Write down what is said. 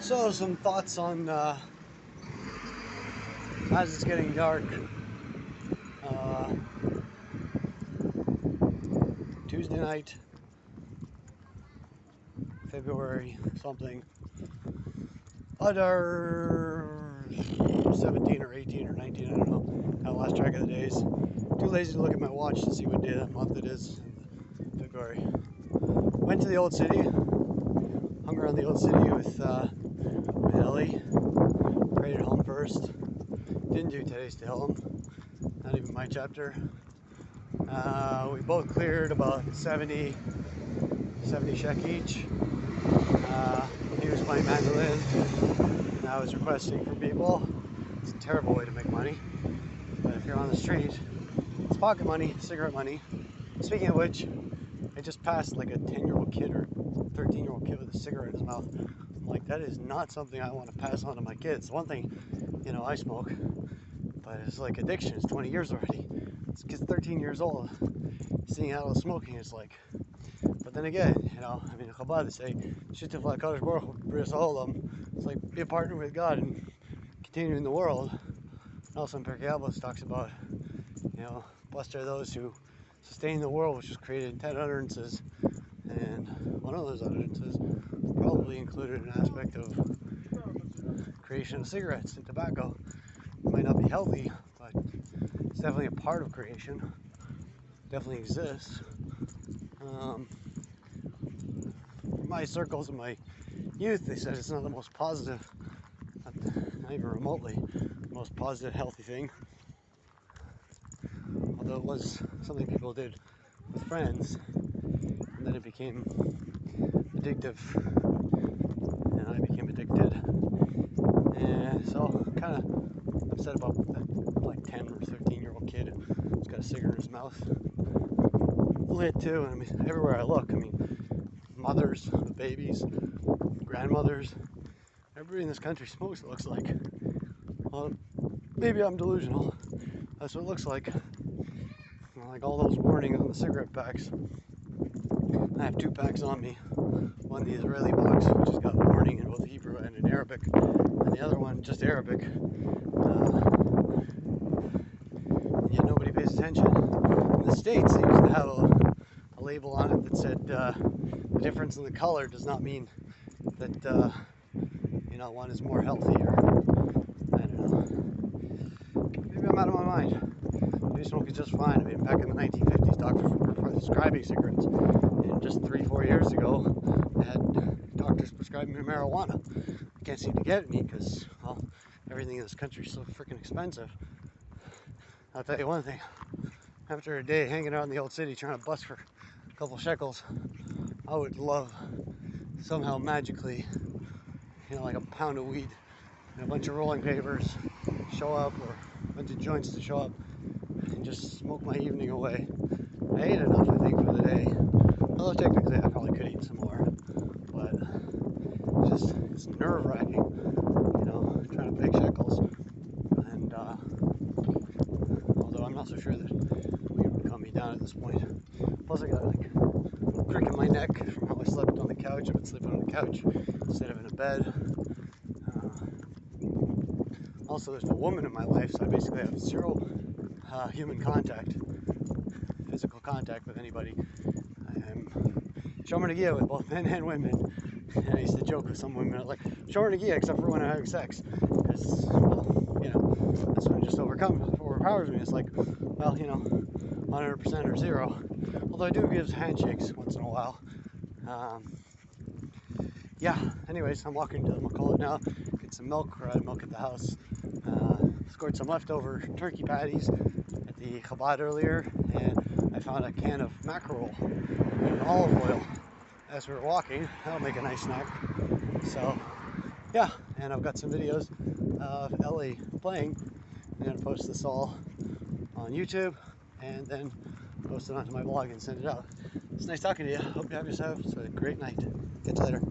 So, some thoughts on as it's getting dark. Uh, Tuesday night, February something, other 17 or 18 or 19, I don't know. I lost track of the days. Too lazy to look at my watch to see what day of the month it is in February. Went to the old city, hung around the old city with Ellie. Prayed at home first. Didn't do today's to home, not even my chapter. We both cleared about 70 shek each. He was playing mandolin, and I was requesting for people. It's a terrible way to make money, but if you're on the street, it's pocket money, cigarette money. Speaking of which, I just passed like a 10-year-old kid or 13-year-old kid with a cigarette in his mouth. I'm like, that is not something I want to pass on to my kids. One thing, I smoke, but it's like addiction. It's 20 years already. This kid's 13 years old. Seeing adults smoking, it's like. But then again, Chabad, they say, Shituf LaKadosh Baruch Hu B'ris Ha'olam. It's like be a partner with God and continue in the world. And also in Pirkei Avos talks about, blessed are those who sustain the world, which was created in 10 utterances. And one of those utterances probably included an aspect of creation of cigarettes and tobacco. It might not be healthy, but it's definitely a part of creation. Definitely exists. My circles in my youth, they said it's not the most positive, not even remotely the most positive, healthy thing. Although it was something people did with friends, and then it became addictive, and I became addicted. And so, kind of upset about that, like 10 or 13-year-old kid who's got a cigarette in his mouth. Lit too, and everywhere I look, mothers, babies, grandmothers, everybody in this country smokes, it looks like. Well, maybe I'm delusional. That's what it looks like. Like all those warnings on the cigarette packs. I have 2 packs on me. One, the Israeli box, which has got warning in both Hebrew and in Arabic, and the other one, just Arabic. Yet nobody pays attention. In the States, they used to have a label on it that said the difference in the color does not mean that one is more healthy, or I don't know. Maybe I'm out of my mind. Maybe smoking just fine. Back in the 1950s, doctors were prescribing cigarettes, and just 3-4 years ago, I had doctors prescribing me marijuana. I can't seem to get any because, everything in this country is so freaking expensive. I'll tell you one thing. After a day hanging out in the old city trying to bust for a couple shekels, I would love somehow magically, like a pound of weed and a bunch of rolling papers show up, or a bunch of joints to show up, and just smoke my evening away. I ate enough, I think, for the day. Although technically I probably could eat some more, but it's nerve-wracking, trying to pay shekels. And although I'm not so sure that weed would calm me down at this point. Plus I got like a crick in my neck from how I slept on the couch. I've been sleeping on the couch instead of in a bed. Also, there's a woman in my life, so I basically have zero human contact, physical contact with anybody. I am Shomer Negia with both men and women. And I used to joke with some women, like, Shomer Negia except for when I'm having sex. Because, that's when it just overpowers me. It's like, 100% or zero. Although I do give handshakes once in a while. Anyways, I'm walking to the McCullough now, get some milk. We're out of milk at the house. Scored some leftover turkey patties at the Chabad earlier, and I found a can of mackerel and olive oil as we were walking. That'll make a nice snack. So, and I've got some videos of Ellie playing. I'm going to post this all on YouTube and then post it onto my blog and send it out. It's nice talking to you. Hope you have yourself a great night. Catch you later.